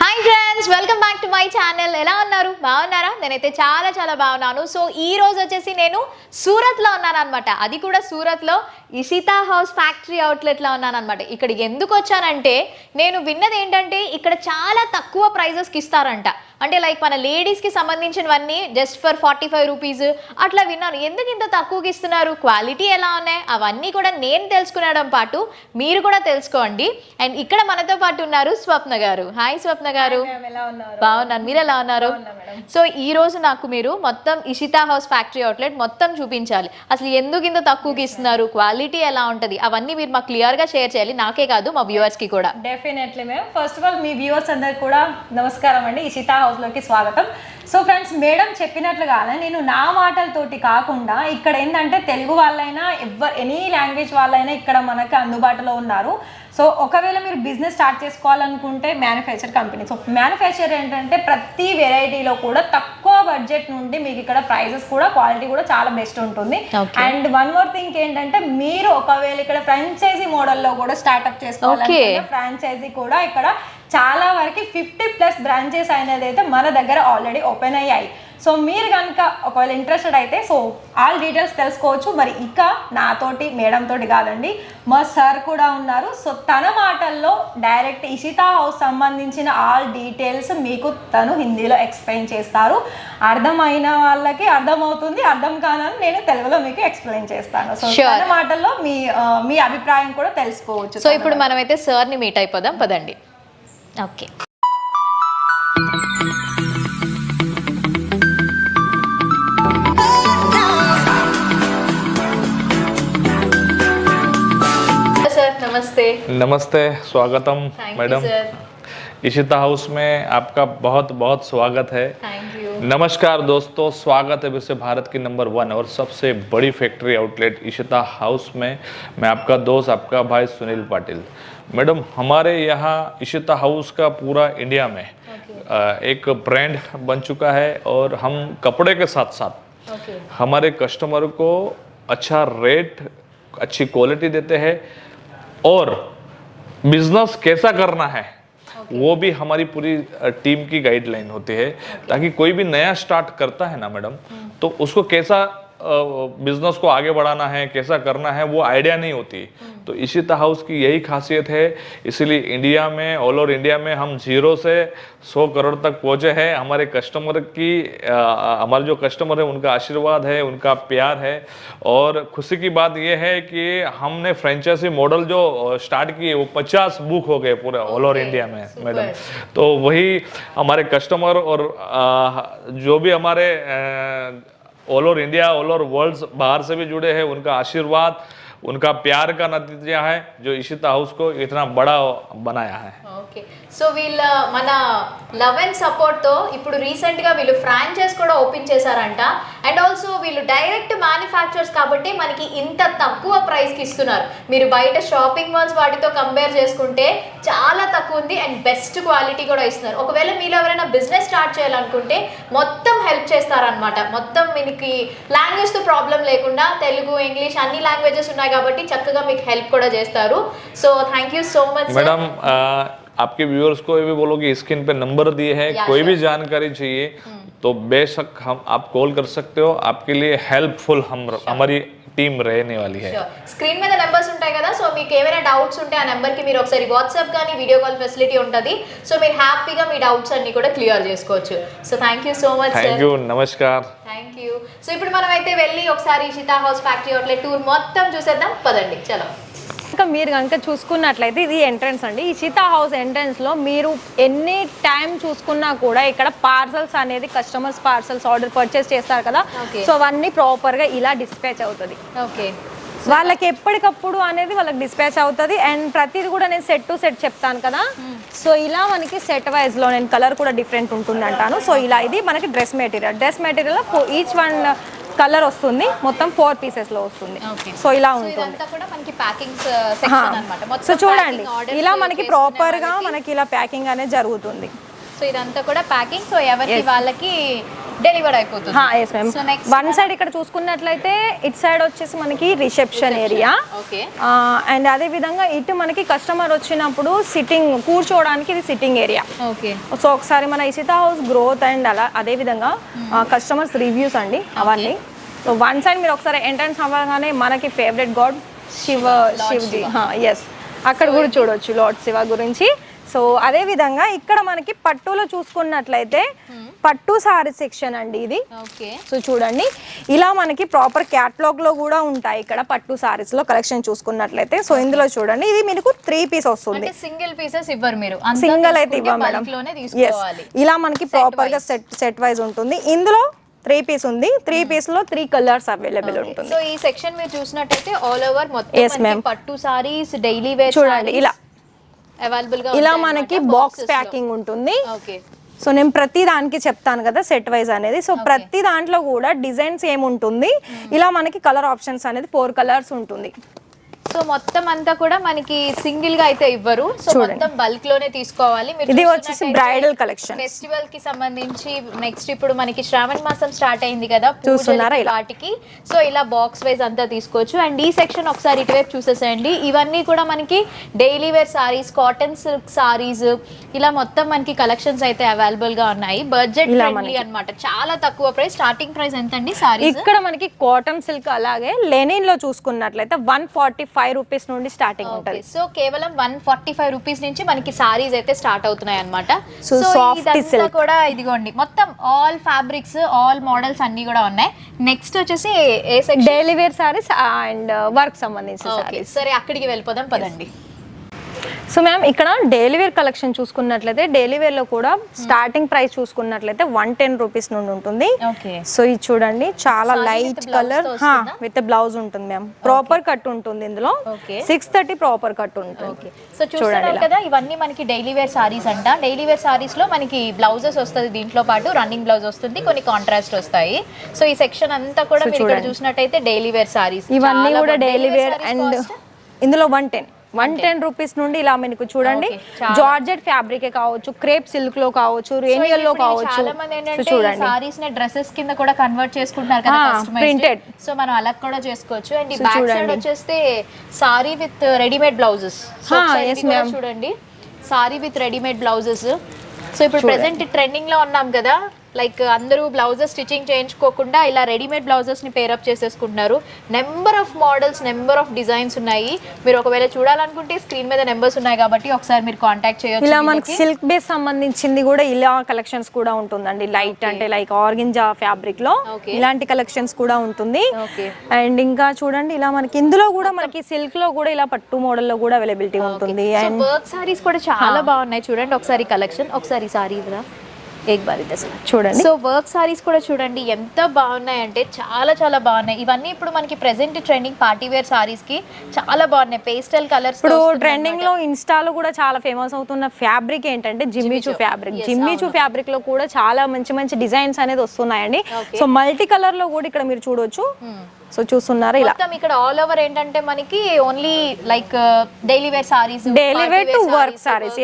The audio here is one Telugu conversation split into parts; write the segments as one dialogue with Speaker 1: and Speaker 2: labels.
Speaker 1: Hi friends, welcome back to my channel. ఎలా ఉన్నారు? బాగున్నారా? నేనైతే చాలా చాలా బాగున్నాను. సో ఈ రోజు వచ్చేసి నేను సూరత్లో ఉన్నాను అనమాట. అది కూడా సూరత్లో ఇషితా హౌస్ ఫ్యాక్టరీ అవుట్లెట్లో ఉన్నాను అనమాట. ఇక్కడ ఎందుకు వచ్చానంటే నేను విన్నది ఏంటంటే ఇక్కడ చాలా తక్కువ ప్రైజెస్కి ఇస్తారంట. అంటే లైక్ మన లేడీస్కి సంబంధించినవన్నీ జస్ట్ ఫర్ 45 రూపీస్ అట్లా విన్నాను. ఎందుకు ఇంత తక్కువకి ఇస్తున్నారు, క్వాలిటీ ఎలా ఉన్నాయి, అవన్నీ కూడా నేను తెలుసుకునడం పాటు మీరు కూడా తెలుసుకోండి. అండ్ ఇక్కడ మనతో పాటు ఉన్నారు స్వప్న గారు. హాయ్ స్వప్న గారు. బాగున్నాను, మీరు ఎలా ఉన్నారు? సో ఈ రోజు నాకు మీరు మొత్తం ఇషితా హౌస్ ఫ్యాక్టరీ అవుట్లెట్ మొత్తం చూపించాలి. అసలు ఎందుకు ఇంత తక్కువకి ఇస్తున్నారు, క్వాలిటీ ఎలా ఉంటుంది, అవన్నీ మీరు మాకు క్లియర్ గా షేర్ చేయాలి. నాకే కాదు, మా వ్యూవర్స్ కి కూడా.
Speaker 2: Definitely ma'am. First of all me viewers అందరికి కూడా నమస్కారం అండి. ఇషితా హౌస్ లోకి స్వాగతం. సో ఫ్రెండ్స్, మేడం చెప్పినట్లుగానే నేను నా మాటలతోటి కాకుండా ఇక్కడ ఏంటంటే తెలుగు వాళ్ళైనా ఎనీ లాంగ్వేజ్ వాళ్ళైనా ఇక్కడ మనకి అందుబాటులో ఉన్నారు. సో ఒకవేళ మీరు బిజినెస్ స్టార్ట్ చేసుకోవాలనుకుంటే మ్యానుఫ్యాక్చర్ కంపెనీ. సో మ్యానుఫ్యాక్చర్ ఏంటంటే ప్రతి వెరైటీలో కూడా తక్కువ బడ్జెట్ నుండి మీకు ఇక్కడ ప్రైజెస్ కూడా క్వాలిటీ కూడా చాలా బెస్ట్ ఉంటుంది. అండ్ వన్ మోర్ థింగ్ ఏంటంటే మీరు ఒకవేళ ఇక్కడ ఫ్రాంచైజీ మోడల్లో కూడా స్టార్ట్అప్ చేసుకోవాలంటే ఫ్రాంచైజీ కూడా ఇక్కడ చాలా వరకు 50+ బ్రాంచెస్ అనేది అయితే మన దగ్గర ఆల్రెడీ ఓపెన్ అయ్యాయి. సో మీరు కనుక ఒకవేళ ఇంట్రెస్టెడ్ అయితే సో ఆల్ డీటెయిల్స్ తెలుసుకోవచ్చు. మరి ఇక నాతోటి మేడం తోటి కాదండి, మా సార్ కూడా ఉన్నారు. సో తన మాటల్లో డైరెక్ట్ ఇషితా హౌస్ సంబంధించిన ఆల్ డీటెయిల్స్ మీకు తను హిందీలో ఎక్స్ప్లెయిన్ చేస్తారు. అర్థమైన వాళ్ళకి అర్థమవుతుంది, అర్థం కానని నేను తెలుగులో మీకు ఎక్స్ప్లెయిన్ చేస్తాను. సో తన మాటల్లో మీ అభిప్రాయం కూడా తెలుసుకోవచ్చు.
Speaker 1: సో ఇప్పుడు మనమైతే సార్ని మీట్ అయిపోదాం, పదండి. ఓకే. नमस्ते.
Speaker 3: नमस्ते, स्वागतम मैडम. इशिता हाउस में आपका बहुत बहुत स्वागत है.
Speaker 1: Thank you.
Speaker 3: नमस्कार दोस्तों, स्वागत है विश्व भारत की नंबर 1 और सबसे बड़ी फैक्ट्री आउटलेट इशिता हाउस में. मैं आपका दोस्त, आपका भाई सुनील पाटिल. मैडम, हमारे यहाँ इशिता हाउस का पूरा इंडिया में एक ब्रांड बन चुका है और हम कपड़े के साथ साथ हमारे कस्टमर को अच्छा रेट, अच्छी क्वालिटी देते हैं और बिजनेस कैसा करना है वो भी हमारी पूरी टीम की गाइडलाइन होती है. ताकि कोई भी नया स्टार्ट करता है ना मैडम, तो उसको कैसा बिजनेस को आगे बढ़ाना है, कैसा करना है, वो आइडिया नहीं होती. तो इशिता हाउस की यही खासियत है. इसीलिए इंडिया में, ऑल ओवर इंडिया में हम 0 से 100 करोड़ तक पहुंचे हैं. हमारे कस्टमर की हमारे जो कस्टमर है उनका आशीर्वाद है, उनका प्यार है. और खुशी की बात यह है कि हमने फ्रेंचाइजी मॉडल जो स्टार्ट किए वो 50 बुक हो गए पूरे ऑल ओवर इंडिया में मैडम. तो वही हमारे कस्टमर और जो भी हमारे all over India, all over world बाहर से भी जुड़े हैं, उनका आशीर्वाद, उनका प्यार का नतीजा है जो इशिता हाउस को इतना बड़ा बनाया है.
Speaker 1: ఓకే. సో వీళ్ళ మన లవ్ అండ్ సపోర్ట్తో ఇప్పుడు రీసెంట్గా వీళ్ళు ఫ్రాంచైజ్ కూడా ఓపెన్ చేశారంట. అండ్ ఆల్సో వీళ్ళు డైరెక్ట్ మ్యానుఫ్యాక్చర్స్ కాబట్టి మనకి ఇంత తక్కువ ప్రైస్కి ఇస్తున్నారు. మీరు బయట షాపింగ్ మాల్స్ వాటితో కంపేర్ చేసుకుంటే చాలా తక్కువ ఉంది అండ్ బెస్ట్ క్వాలిటీ కూడా ఇస్తున్నారు. ఒకవేళ మీరు ఎవరైనా బిజినెస్ స్టార్ట్ చేయాలనుకుంటే మొత్తం హెల్ప్ చేస్తారనమాట. మొత్తం మీకు లాంగ్వేజ్తో ప్రాబ్లం లేకుండా తెలుగు, ఇంగ్లీష్ అన్ని లాంగ్వేజెస్ ఉన్నాయి కాబట్టి చక్కగా మీకు హెల్ప్ కూడా చేస్తారు. So thank you so much
Speaker 3: madam. आपके व्यूअर्स को ये भी बोलो कि स्क्रीन पे नंबर दिए हैं, कोई भी जानकारी चाहिए तो बेशक हम आप कॉल कर सकते हो. आपके लिए हेल्पफुल हमारी టీమ్ रहने वाली है.
Speaker 1: స్క్రీన్ మీద నెంబర్స్ ఉంటాయి కదా, సో మీకు ఏమైనా డౌట్స్ ఉంటే ఆ నెంబర్కి మీరు ఒకసారి వాట్సాప్ కానీ వీడియో కాల్ ఫెసిలిటీ ఉంటుంది. సో మీరు హ్యాపీగా మీ డౌట్స్ అన్ని కూడా క్లియర్ చేసుకోవచ్చు. So thank you so much.
Speaker 3: Thank you, namaskar.
Speaker 1: Thank you. So ఇప్పుడు మనం అయితే వెళ్ళి ఒకసారి Ishita house factory outlet tour మొత్తం చూసేద్దాం, పదండి. చలో.
Speaker 2: ఇంకా మీరు కనుక చూసుకున్నట్లయితే ఇది ఎంట్రన్స్ అండి. ఇషితా హౌస్ ఎంట్రన్స్లో మీరు ఎన్ని టైం చూసుకున్నా కూడా ఇక్కడ పార్సల్స్ అనేది కస్టమర్స్ పార్సల్స్ ఆర్డర్ పర్చేస్ చేస్తారు కదా, సో అవన్నీ ప్రాపర్గా ఇలా డిస్పాచ్ అవుతుంది.
Speaker 1: ఓకే.
Speaker 2: వాళ్ళకి ఎప్పటికప్పుడు అనేది వాళ్ళకి డిస్పాచ్ అవుతుంది. అండ్ ప్రతిది కూడా నేను సెట్ టు సెట్ చెప్తాను కదా, సో ఇలా మనకి సెట్ వైజ్లో నేను కలర్ కూడా డిఫరెంట్ ఉంటుంది అంటాను. సో ఇలా ఇది మనకి dress material each one colour వస్తుంది, మొత్తం 4 పీసెస్ లో వస్తుంది. సో ఇలా ఉంటుంది. సో చూడండి, ఇలా మనకి ప్రాపర్ గా మనకి ఇలా ప్యాకింగ్ అనేది జరుగుతుంది.
Speaker 1: సో ఇదంతా కూడా ప్యాకింగ్. సో ఎవరికి వాళ్ళకి డెలివర్ అయిపోతుంది.
Speaker 2: Yes ma'am.
Speaker 1: So next
Speaker 2: one side ఇక్కడ చూసుకున్నట్లయితే ఇటు సైడ్ వచ్చేసి మనకి రిసెప్షన్ ఏరియా,
Speaker 1: ఓకే
Speaker 2: అండ్ అదే విధంగా ఇటు మనకి కస్టమర్ వచ్చినప్పుడు సిట్టింగ్ కూర్చోవడానికి ఇది సిట్టింగ్ ఏరియా.
Speaker 1: ఓకే
Speaker 2: సో ఒకసారి మన ఇషితా హౌస్ గ్రోత్ అండ్ అలా అదే విధంగా కస్టమర్స్ రివ్యూస్ అండి అవన్నీ. సో వన్ సైడ్ మీరు ఒకసారి ఎంట్రన్స్ అవ్వగానే మనకి ఫేవరెట్ గాడ్ శివజీ, ఎస్ అక్కడ కూడా చూడొచ్చు లార్డ్ శివ గురించి. సో అదే విధంగా ఇక్కడ మనకి పట్టులో చూసుకున్నట్లయితే పట్టు సారీ సెక్షన్ అండి ఇది.
Speaker 1: ఓకే
Speaker 2: సో చూడండి ఇలా మనకి ప్రాపర్ క్యాటలాగ్ లో కూడా ఉంటాయి ఇక్కడ పట్టు సారీస్ లో కలెక్షన్ చూసుకున్నట్లయితే. సో ఇందులో చూడండి ఇది మీకు 3 పీస్ వస్తుంది,
Speaker 1: అంటే సింగిల్ పీసెస్ ఇవ్వరు మీరు,
Speaker 2: సింగిల్ అయితే ఇవ్వం మేడం. ఇలా మనకి ప్రాపర్ గా సెట్ వైజ్ ఉంటుంది. ఇందులో 3 పీస్ ఉంది, 3 పీస్ లో 3 కలర్స్ అవైలబుల్ ఉంటుంది.
Speaker 1: సో ఈ సెక్షన్ మీరు చూసినట్టయితే ఆల్ ఓవర్ మొత్తం పట్టు సారీస్ డైలీ వేర్
Speaker 2: చూడండి ఇలా
Speaker 1: అవైలబుల్ గా
Speaker 2: ఇలా మనకి బాక్స్ ప్యాకింగ్ ఉంటుంది.
Speaker 1: ఓకే
Speaker 2: సో నేను ప్రతి దానికి చెప్తాను కదా సెట్ వైజ్ అనేది. సో ప్రతి దాంట్లో కూడా డిజైన్స్ ఏముంటుంది, ఇలా మనకి కలర్ ఆప్షన్స్ అనేది 4 కలర్స్ ఉంటుంది.
Speaker 1: సో మొత్తం అంతా కూడా మనకి సింగిల్ గా అయితే ఇవ్వరు, సో మొత్తం బల్క్ లోనే తీసుకోవాలి.
Speaker 2: ఇది వచ్చేసి బ్రైడల్ కలెక్షన్.
Speaker 1: ఫెస్టివల్ కి సంబంధించి నెక్స్ట్ ఇప్పుడు మనకి శ్రావణ మాసం స్టార్ట్ అయింది కదా,
Speaker 2: చూస్తున్నారా
Speaker 1: వాటికి సో ఇలా బాక్స్ వైజ్ అంతా తీసుకోవచ్చు. అండ్ ఈ సెక్షన్ ఒకసారి ఇటువైపు చూసేసేయండి. ఇవన్నీ కూడా మనకి daily wear saris, cotton silk saris, ఇలా మొత్తం మనకి కలెక్షన్స్ అయితే అవైలబుల్ గా ఉన్నాయి. బడ్జెట్ ఫ్రెండ్లీ అన్నమాట, చాలా తక్కువ ప్రైస్. స్టార్టింగ్ ప్రైస్ ఎంత అండి సారీస్?
Speaker 2: ఇక్కడ మనకి కాటన్ సిల్క్ అలాగే లెనిన్ లో చూసుకున్నట్లయితే 145 రూపీస్ నుండి స్టార్టింగ్ ఉంటుంది.
Speaker 1: సో కేవలం 145 రూపీస్ నుంచి మనకి సారీస్ అయితే స్టార్ట్ అవుతున్నాయి అన్నమాట.
Speaker 2: సో
Speaker 1: ఇదంతా కూడా ఇదిగోండి మొత్తం ఆల్ ఫ్యాబ్రిక్స్, ఆల్ మోడల్స్ అన్ని కూడా ఉన్నాయి. నెక్స్ట్ వచ్చేసి ఏ section?
Speaker 2: Daily wear saris and work సంబంధించిన సారీస్.
Speaker 1: సరే అక్కడికి వెళ్ళిపోదాం పదండి.
Speaker 2: సో మ్యామ్ ఇక్కడ డైలీ వేర్ కలెక్షన్ చూసుకున్నట్లయితే డైలీ వేర్ లో కూడా స్టార్టింగ్ ప్రైస్ చూసుకున్నట్లయితే 110 రూపీస్ నుండి ఉంటుంది. సో ఇది చూడండి చాలా లైట్ కలర్ విత్ బ్లౌజ్ ఉంటుంది మ్యామ్. ప్రాపర్ కట్ ఉంటుంది ఇందులో, 630 ప్రాపర్ కట్ ఉంటుంది.
Speaker 1: సో చూడండి కదా ఇవన్నీ మనకి డైలీ వేర్ సారీస్ అంట. డైలీ వేర్ సారీస్ లో మనకి బ్లౌజెస్ వస్తుంది, దీంట్లో పాటు రన్నింగ్ బ్లౌజ్ వస్తుంది, కొన్ని కాంట్రాస్ట్ వస్తాయి. సో ఈ సెక్షన్ అంతా కూడా మీరు ఇక్కడ చూసినట్టయితే డైలీ వేర్ సారీస్
Speaker 2: ఇవన్నీ కూడా డైలీ వేర్. అండ్ ఇందులో 110 రూపీస్ నుండి ఇలా మీకు చూడండి జార్జెట్ ఫ్యాబ్రిక్ కావచ్చు, క్రేప్ సిల్క్ లో కావచ్చు, రేనియల్ లో కావచ్చు.
Speaker 1: చాలా మంది ఏంటంటే సారీస్ ని డ్రెస్సెస్ కింద కూడా కన్వర్ట్ చేసుకుంటున్నారు కదా
Speaker 2: ప్రింటెడ్.
Speaker 1: సో మనం అలా కూడా చేసుకోవచ్చు. అండ్ ఈ బ్యాక్ సైడ్ వచ్చేస్తే సారీ విత్ రెడీమేడ్ బ్లౌజెస్. చూడండి sari with readymade blouses. So ఇప్పుడు ప్రెసెంట్ ట్రెండింగ్ లో ఉన్నాం కదా, లైక్ అందరూ బ్లౌజెస్ స్టిచ్చింగ్ చేయించుకోకుండా ఇలా రెడీమేడ్ బ్లౌజెస్ ని పేరప్ చేసేసుకుంటున్నారు. Number of models, number of designs ఉన్నాయి. మీరు ఒకవేళ చూడాలనుకుంటే స్క్రీన్ మీద నెంబర్స్ ఉన్నాయి కాబట్టి ఒకసారి మీరు కాంటాక్ట్ చేయొచ్చు.
Speaker 2: ఇలా మనకి సిల్క్ బేస్ సంబంధించింది కూడా ఇలా కలెక్షన్స్ కూడా ఉంటుందండి. లైట్ అంటే లైక్ ఆర్గంజా ఫ్యాబ్రిక్ లో ఇలాంటి కలెక్షన్స్ కూడా ఉంటుంది. అండ్ ఇంకా చూడండి ఇలా మనకి ఇందులో కూడా మనకి సిల్క్ లో కూడా ఇలా పట్టు మోడల్ లో కూడా అవైలబిలిటీ ఉంటుంది.
Speaker 1: అండ్ వర్క్ సారీస్ కూడా చాలా బాగున్నాయి. చూడండి ఒకసారి కలెక్షన్, ఒకసారి సారీ చూడండి. సో వర్క్ సారీస్ కూడా చూడండి ఎంత బాగున్నాయి అంటే చాలా చాలా బాగున్నాయి. ఇవన్నీ ఇప్పుడు మనకి present trending party wear saris కి చాలా బాగున్నాయి. పేస్టల్ కలర్స్
Speaker 2: ఇప్పుడు ట్రెండింగ్ లో ఇన్స్టాలో కూడా చాలా ఫేమస్ అవుతున్న ఫ్యాబ్రిక్ ఏంటంటే జిమ్మిచూ ఫ్యాబ్రిక్. జిమ్మిచూ ఫ్యాబ్రిక్ లో కూడా చాలా మంచి మంచి డిజైన్స్ అనేది వస్తున్నాయండి. సో మల్టీ కలర్ లో కూడా ఇక్కడ మీరు చూడొచ్చు. సో చూస్తున్నారా ఇలా
Speaker 1: ఇక్కడ ఆల్ ఓవర్ ఏంటంటే మనకి only like daily wear saris,
Speaker 2: daily wear to work saris,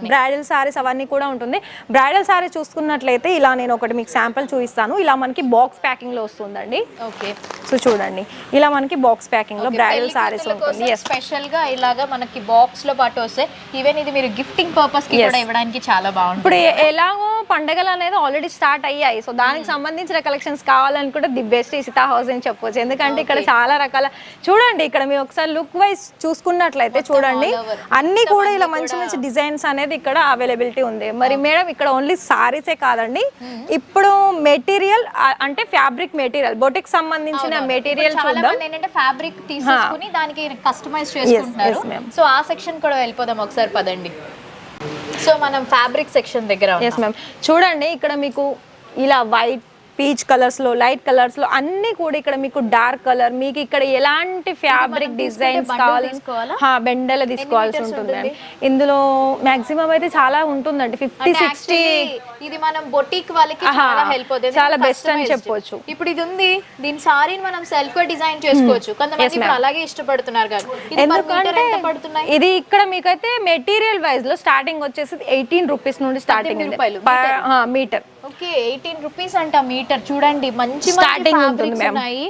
Speaker 2: bridal saris అవన్నీ కూడా ఉంటుంది. బ్రైడల్ సారీస్ చూసుకున్నట్లయితే ఇలా నేను ఒకటి మీకు శాంపుల్ చూపిస్తాను. ఇలా మనకి బాక్స్ ప్యాకింగ్ లో వస్తుందండి.
Speaker 1: ఓకే
Speaker 2: సో చూడండి ఇలా మనకి బాక్స్ ప్యాకింగ్ లో బ్రైడల్ సారీస్ ఉంటుంది.
Speaker 1: స్పెషల్ గా ఇలాగా మనకి బాక్స్ లో పాటు వస్తాయి. ఈవెన్ ఇది మీరు గిఫ్టింగ్ పర్పస్ కి కూడా ఇవ్వడానికి చాలా బాగుంటుంది.
Speaker 2: ఇప్పుడు ఎలాగో పండగలు అనేది ఆల్రెడీ స్టార్ట్ అయ్యాయి. సో దానికి సంబంధించిన కలెక్షన్స్ కావాలనుకుంటే ది బెస్ట్ ఇషితా హౌస్ అని చెప్పొచ్చు. ఎందుకంటే ఇక్కడ చాలా రకాల చూడండి ఇక్కడ మీరు ఒకసారి లుక్ వైజ్ చూసుకున్నట్లయితే చూడండి అన్ని కూడా ఇలా మంచి మంచి డిజైన్స్ అనేది ఇక్కడ అవైలబిలిటీ ఉంది. మరి మేడం ఇక్కడ ఓన్లీ సారీసే కాదండి, ఇప్పుడు మెటీరియల్ అంటే ఫ్యాబ్రిక్ మెటీరియల్ బొటిక్ సంబంధించిన మెటీరియల్ చూద్దాం.
Speaker 1: ఏంటంటే ఫ్యాబ్రిక్ తీసుకుని దానికి కస్టమైజ్ చేసుకుంటున్నారు. సో ఆ సెక్షన్ కూడా వెళ్ళిపోదాం ఒకసారి పదండి. సో మనం ఫ్యాబ్రిక్ సెక్షన్ దగ్గర
Speaker 2: చూడండి ఇక్కడ మీకు ఇలా వైట్ పీచ్ కలర్స్ లో, లైట్ కలర్స్ లో అన్ని కూడా ఇక్కడ మీకు డార్క్ కలర్, మీకు ఇక్కడ ఎలాంటి ఫ్యాబ్రిక్ డిజైన్స్ కావాలి బెండలు తీసుకోవాల్సి ఉంటుంది మ్యామ్. ఇందులో మాక్సిమం అయితే చాలా ఉంటుందండి, 50-60.
Speaker 1: ఇది మనం బొటిక్ వాళ్ళకి చాలా హెల్ప్ అవుతుంది,
Speaker 2: చాలా బెస్ట్ అని చెప్పొచ్చు.
Speaker 1: ఇప్పుడు ఇది ఉంది, దీని సారీని మనం సెల్ఫ్ గా డిజైన్ చేసుకోవచ్చు. కొంతమంది ఇప్పుడు అలాగే ఇష్టపడుతున్నారు కదా. ఇది per meter ఎంత పడుతున్నాయి?
Speaker 2: ఇది ఇక్కడ మీకైతే మెటీరియల్ వైజ్ లో స్టార్టింగ్ వచ్చేసి 18 రూపీస్ నుండి స్టార్టింగ్ మీటర్.
Speaker 1: ఓకే, 18 రూపీస్ అంట మీటర్. చూడండి మంచి
Speaker 2: Starting ఉంటుంది
Speaker 1: ఫ్యాబ్రిక్స్
Speaker 2: ma'am.
Speaker 1: ఉన్నాయి,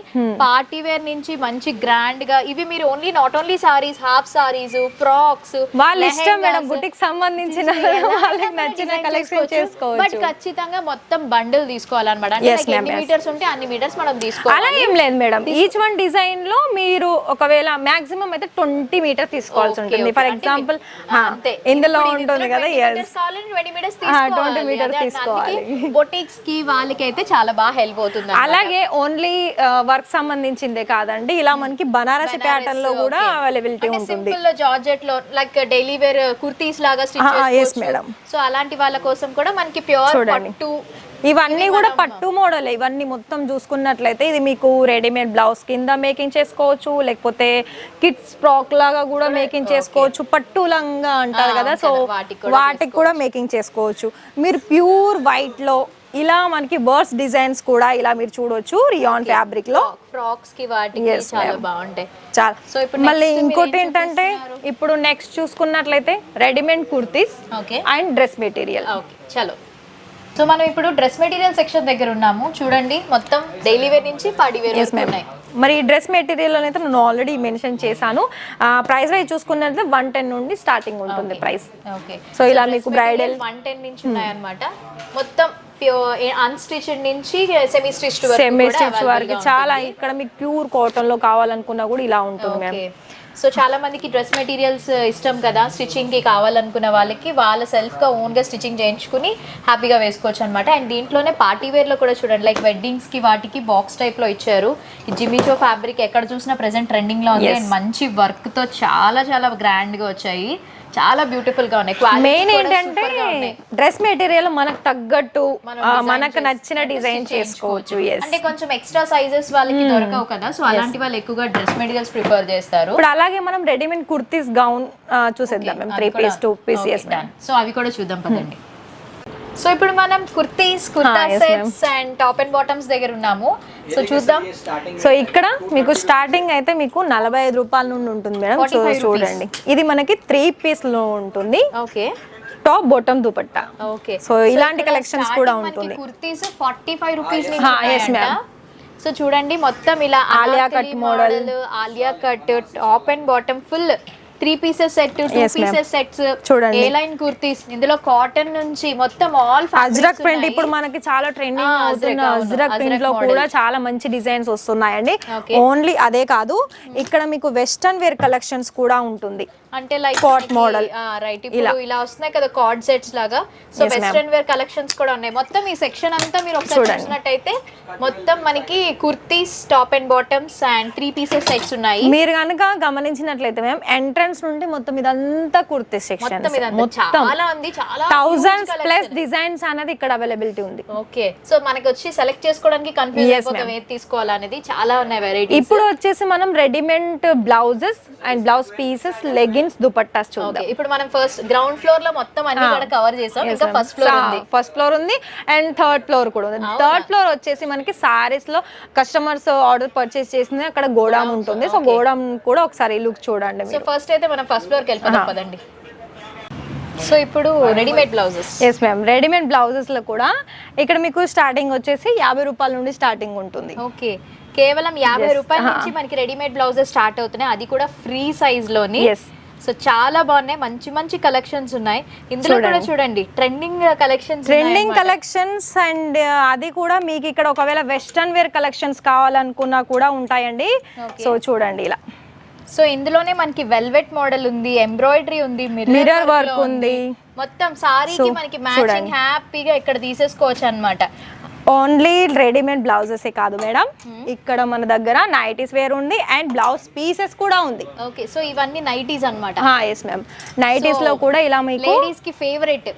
Speaker 1: పార్టీ వేర్ నుంచి మంచి గ్రాండ్ గా. ఇవి మీరు not only saris, half saris, frocks,
Speaker 2: వాళ్ళ ఇష్టం మేడం, బుటిక్ సంబంధించిన వాళ్ళకి నచ్చిన కలెక్షన్ చేసుకోవచ్చు.
Speaker 1: బట్ ఖచ్చితంగా మొత్తం బండిల్ తీసుకోవాలన్నమాట. అంటే like ఎన్ని మీటర్స్ ఉంటే అన్ని మీటర్స్ మనం తీసుకోవాలి.
Speaker 2: అలా ఏం లేదు మేడం, ఈచ్ వన్ డిజైన్ లో మీరు ఒకవేళ మాక్సిమం అయితే 20 మీటర్ తీసుకోవాల్సి ఉంటుంది. ఫర్ ఎగ్జాంపుల్ ఇందులో ఉంటుంది కదా,
Speaker 1: 20 మీటర్స్ తీసుకోవాలి.
Speaker 2: 20 మీటర్స్ తీసుకోవాలి.
Speaker 1: బొటిక్స్ కి వాళ్ళకి అయితే చాలా బాగా హెల్ప్ అవుతుంది.
Speaker 2: అలాగే ఓన్లీ వర్క్ సంబంధించిందే కాదండి, ఇలా మనకి బనారసి ప్యాటర్న్ లో కూడా అవైలబిలిటీ ఉంటుంది.
Speaker 1: సింపుల్ జార్జెట్ లో లైక్ డైలీ వేర్ కుర్తీస్ లాగా స్టిచ్ చేసుకోవచ్చు మేడం. సో అలాంటి వాళ్ళ కోసం కూడా మనకి ప్యూర్ పట్టు,
Speaker 2: ఇవన్నీ కూడా పట్టు మోడల్. ఇవన్నీ మొత్తం చూసుకున్నట్లయితే ఇది మీకు రెడీమేడ్ బ్లౌజ్ కింద మేకింగ్ చేసుకోవచ్చు, లేకపోతే కిడ్స్ ఫ్రాక్ లాగా కూడా మేకింగ్ చేసుకోవచ్చు, పట్టు లంగా అంటారు కదా, సో వాటికి కూడా మేకింగ్ చేసుకోవచ్చు. మీరు ప్యూర్ వైట్ లో ఇలా మనకి బర్డ్స్ డిజైన్స్ కూడా ఇలా మీరు చూడొచ్చు రియాన్ ఫ్యాబ్రిక్ లో.
Speaker 1: ఫ్రాక్స్ కి వాటికి చాలా బాగుంటాయి.
Speaker 2: చాలా. సో ఇప్పుడు మళ్ళీ ఇంకోటి ఏంటంటే, ఇప్పుడు నెక్స్ట్ చూసుకున్నట్లయితే readymade kurtis and dress material.
Speaker 1: Okay చలో. సో మనం ఇప్పుడు డ్రెస్ మెటీరియల్ సెక్షన్ దగ్గర ఉన్నాము. చూడండి మొత్తం డైలీ వేర్ నుంచి పార్టీ వేర్ ఉన్నాయి.
Speaker 2: మరి డ్రెస్ మెటీరియల్ అయితే నేను ఆల్రెడీ మెన్షన్ చేశాను. ప్రైస్ వైజ్ చూసుకున్నట్లయితే 110 నుండి స్టార్టింగ్ ఉంటుంది ప్రైస్.
Speaker 1: ఓకే,
Speaker 2: సో ఇలా మీకు బ్రైడల్
Speaker 1: 110 నుంచి ఉన్నాయన్నమాట. మొత్తం అన్స్టిచ్డ్ నుంచి సెమీ స్టిచ్డ్
Speaker 2: వరకు చాలా. ఇక్కడ మీకు ప్యూర్ కాటన్ లో కావాలనుకున్నా కూడా ఇలా ఉంటుంది మ్యామ్.
Speaker 1: సో చాలా మందికి డ్రెస్ మెటీరియల్స్ ఇష్టం కదా, స్టిచ్చింగ్ కి కావాలనుకున్న వాళ్ళకి వాళ్ళ సెల్ఫ్ గా ఓన్ గా స్టిచ్చింగ్ చేయించుకుని హ్యాపీగా వేసుకోవచ్చు అనమాట. అండ్ దీంట్లోనే పార్టీ వేర్ లో కూడా చూడండి, లైక్ వెడ్డింగ్స్ కి వాటికి బాక్స్ టైప్ లో ఇచ్చారు. ఈ జిమిచో ఫ్యాబ్రిక్ ఎక్కడ చూసినా ప్రెసెంట్ ట్రెండింగ్ లో ఉంది. అండ్ మంచి వర్క్ తో చాలా చాలా గ్రాండ్ గా వచ్చాయి, చాలా బ్యూటిఫుల్ గా ఉన్నాయి.
Speaker 2: మెయిన్ ఏంటంటే డ్రెస్ మెటీరియల్ మనకు తగ్గట్టు మనకు నచ్చిన డిజైన్ చేసుకోవచ్చు.
Speaker 1: అంటే కొంచెం ఎక్స్ట్రా సైజెస్ వాళ్ళకి దొరకవు కదా, సో అలాంటి వాళ్ళు ఎక్కువగా డ్రెస్ మెటీరియల్స్ ప్రిఫర్ చేస్తారు.
Speaker 2: ఇప్పుడు అలాగే మనం రెడీమేడ్ కుర్తీస్ గౌన్ చూసేద్దాం మేము, 3 పీస్ 2 పీస్.
Speaker 1: సో అవి కూడా చూద్దాం పదండి. సో ఇప్పుడు మనం kurtis, kurta sets and top and bottoms దగ్గర ఉన్నాము. సో చూద్దాం.
Speaker 2: సో ఇక్కడ మీకు స్టార్టింగ్ అయితే మీకు 45 రూపాయల నుండి ఉంటుంది మేడం. సో చూడండి, ఇది మనకి 3 పీస్ లో ఉంటుంది.
Speaker 1: Okay,
Speaker 2: top bottom dupatta.
Speaker 1: Okay,
Speaker 2: so ఇలాంటి కలెక్షన్స్ కూడా ఉంటుంది.
Speaker 1: Kurtis 45 rupees.
Speaker 2: yes ma'am.
Speaker 1: So చూడండి మొత్తం ఇలా
Speaker 2: Alia cut model,
Speaker 1: Alia cut top and bottom full 3 pieces set, 2 pieces sets
Speaker 2: చూడండి.
Speaker 1: ఏ లైన్ కుర్తీస్, ఇందులో కాటన్ నుంచి మొత్తం ఆల్
Speaker 2: అజ్రక్ ప్రింట్ ఇప్పుడు మనకి చాలా ట్రెండింగ్ అవుతున్న అజ్రక్ ప్రింట్ లో కూడా చాలా మంచి డిజైన్స్ వస్తున్నాయండి. ఓన్లీ అదే కాదు, ఇక్కడ మీకు వెస్టర్న్ వేర్ కలెక్షన్స్ కూడా ఉంటుంది.
Speaker 1: అంటే లైక్
Speaker 2: కాట్ మోడల్,
Speaker 1: రైట్, ఇప్పుడు ఇలా వస్తున్నాయి కదా కార్డ్ సెట్స్ లాగా. సో వెస్టర్న్ వేర్ కలెక్షన్స్ కూడా ఉన్నాయి. మొత్తం ఈ సెక్షన్ అంతా మీరు ఒకసారి చూసినట్టయితే మొత్తం మనకి kurtis, top and bottoms and 3 pieces sets ఉన్నాయి.
Speaker 2: మీరు కనుక గమనించినట్లయితే మేము ఎంట్రన్స్ నుండి మొత్తం ఇదంతా కుర్తీ సెక్షన్,
Speaker 1: చాలా ఉంది, చాలా
Speaker 2: 1000+ డిజైన్స్ అనేది ఇక్కడ అవైలబిలిటీ ఉంది.
Speaker 1: ఓకే, సో మనకి వచ్చి సెలెక్ట్ చేసుకోవడానికి కన్ఫ్యూజ్ అయిపోతాం ఏది తీసుకోవాలనేది. చాలా ఉన్నాయి వెరైటీస్.
Speaker 2: ఇప్పుడు వచ్చేసి మనం readymade blouses and blouse pieces, leggings, dupattas చూద్దాం.
Speaker 1: ఇప్పుడు మనం ఫస్ట్ గ్రౌండ్ ఫ్లోర్ లో మొత్తం అన్ని కూడా కవర్ చేసాం. ఇంకా ఫస్ట్
Speaker 2: ఫ్లోర్ ఉంది అండ్ థర్డ్ ఫ్లోర్ కూడా ఉంది. థర్డ్ ఫ్లోర్ వచ్చేసి మనకి సారీస్ లో కస్టమర్స్ ఆర్డర్ పర్చేస్ చేసింది అక్కడ గోడామ్ ఉంటుంది. సో గోడామ్ కూడా ఒకసారి లుక్ చూడండి.
Speaker 1: సో ఫస్ట్ అయితే మనం ఫస్ట్ ఫ్లోర్ కి వెళ్ళిపోదాం పదండి. సో ఇప్పుడు readymade blouses.
Speaker 2: Yes ma'am, readymade blouses లో కూడా ఇక్కడ మీకు స్టార్టింగ్ వచ్చేసి 50 రూపాయల నుండి స్టార్టింగ్ ఉంటుంది.
Speaker 1: ఓకే, కేవలం 50 రూపాయల నుంచి మనకి రెడీమేడ్ బ్లౌజెస్ స్టార్ట్ అవుతున్నాయి, అది కూడా ఫ్రీ సైజ్ లోని. సో చాలా బాగున్నాయి, మంచి మంచి కలెక్షన్స్ ఉన్నాయి. ఇందులో కూడా చూడండి ట్రెండింగ్ కలెక్షన్స్
Speaker 2: అండ్ అది కూడా మీకు ఇక్కడ ఒకవేళ వెస్టర్న్ వేర్ కలెక్షన్స్ కావాలనుకున్నా కూడా ఉంటాయండి. సో చూడండి ఇలా.
Speaker 1: సో ఇందులోనే మనకి వెల్వెట్ మోడల్ ఉంది, ఎంబ్రాయిడరీ ఉంది,
Speaker 2: మిర్రర్ వర్క్ ఉంది.
Speaker 1: మొత్తం సారీకి మనకి మ్యాచింగ్ హ్యాపీగా ఇక్కడ తీసేసుకోవచ్చు అన్నమాట.
Speaker 2: ఓన్లీ రెడీమేడ్ బ్లౌజెస్ కాదు మేడం, ఇక్కడ మన దగ్గర నైటీస్ వేర్ ఉంది అండ్ బ్లౌజ్ పీసెస్ కూడా ఉంది.
Speaker 1: ఓకే, సో ఇవన్నీ నైటీస్ అన్నమాట.
Speaker 2: yes ma'am, నైటీస్ లో కూడా ఇలా మీకు
Speaker 1: లేడీస్ కి ఫేవరెట్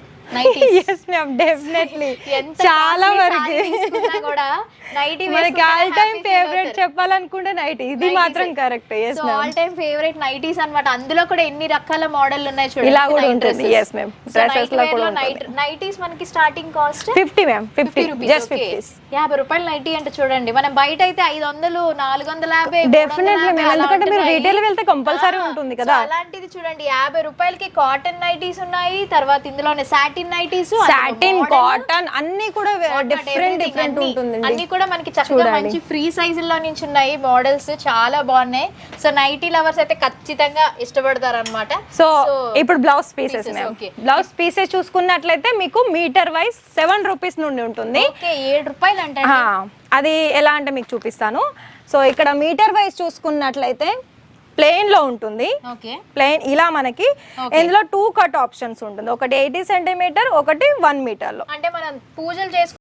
Speaker 2: ఎస్ మ్యామ్ డెఫినెట్లీ
Speaker 1: ఎంత
Speaker 2: చాలా
Speaker 1: costly
Speaker 2: వరకు
Speaker 1: saree తీసుకున్నా కూడా నైటీ
Speaker 2: మనకి ఆల్ టైమ్ ఫేవరెట్ చెప్పాలనుకుంటే నైట్ ఇది మాత్రం correct yes
Speaker 1: so all time favourite nighties అన్నమాట. అందులో కూడా ఎన్ని రకాల మోడల్ ఉన్నాయి చూడండి.
Speaker 2: ఇలా కూడా ఉంటుంది ఎస్ మ్యామ్ డ్రెస్సెస్ లో కూడా ఉంటుంది.
Speaker 1: నైటీస్ మనకి starting cost
Speaker 2: 50 ma'am 50 just 50
Speaker 1: ₹50 nighty అంటే చూడండి, మనం బయట అయితే 500 450
Speaker 2: డెఫినెట్లీ మ్యామ్ ఎందుకంటే మీరు రీటైల్ వెళ్తే కంపల్సరీ ఉంటుంది కదా.
Speaker 1: అలాంటిది చూడండి ₹50కి కాటన్ నైటీస్ ఉన్నాయి, తర్వాత ఇందులోనే సాటిన్ నైటీస్,
Speaker 2: సాటిన్ కాటన్ అన్ని కూడా డిఫరెంట్ ఉంటుంది.
Speaker 1: అన్ని కూడా మనకి చక్కగా మంచి ఫ్రీ సైజుల్లో నుంచి ఉన్నాయి మోడల్స్, చాలా బాగున్నాయి. సో నైటీ లవర్స్ అయితే ఖచ్చితంగా ఇష్టపడతారు అనమాట.
Speaker 2: సో ఇప్పుడు blouse pieces ma'am blouse pieces చూసుకున్నట్లయితే మీకు మీటర్ వైజ్ ₹7 నుండి ఉంటుంది.
Speaker 1: ఓకే, ₹7 అంటే
Speaker 2: అది ఎలా అంటే మీకు చూపిస్తాను. సో ఇక్కడ మీటర్ వైజ్ చూసుకున్నట్లయితే ప్లెయిన్ లో ఉంటుంది.
Speaker 1: ఓకే,
Speaker 2: ప్లెయిన్ ఇలా మనకి ఇందులో 2 కట్ ఆప్షన్స్ ఉంటుంది, ఒకటి 80 సెంటీమీటర్, ఒకటి 1 మీటర్ లో.
Speaker 1: అంటే మనం పూజలు చేసుకు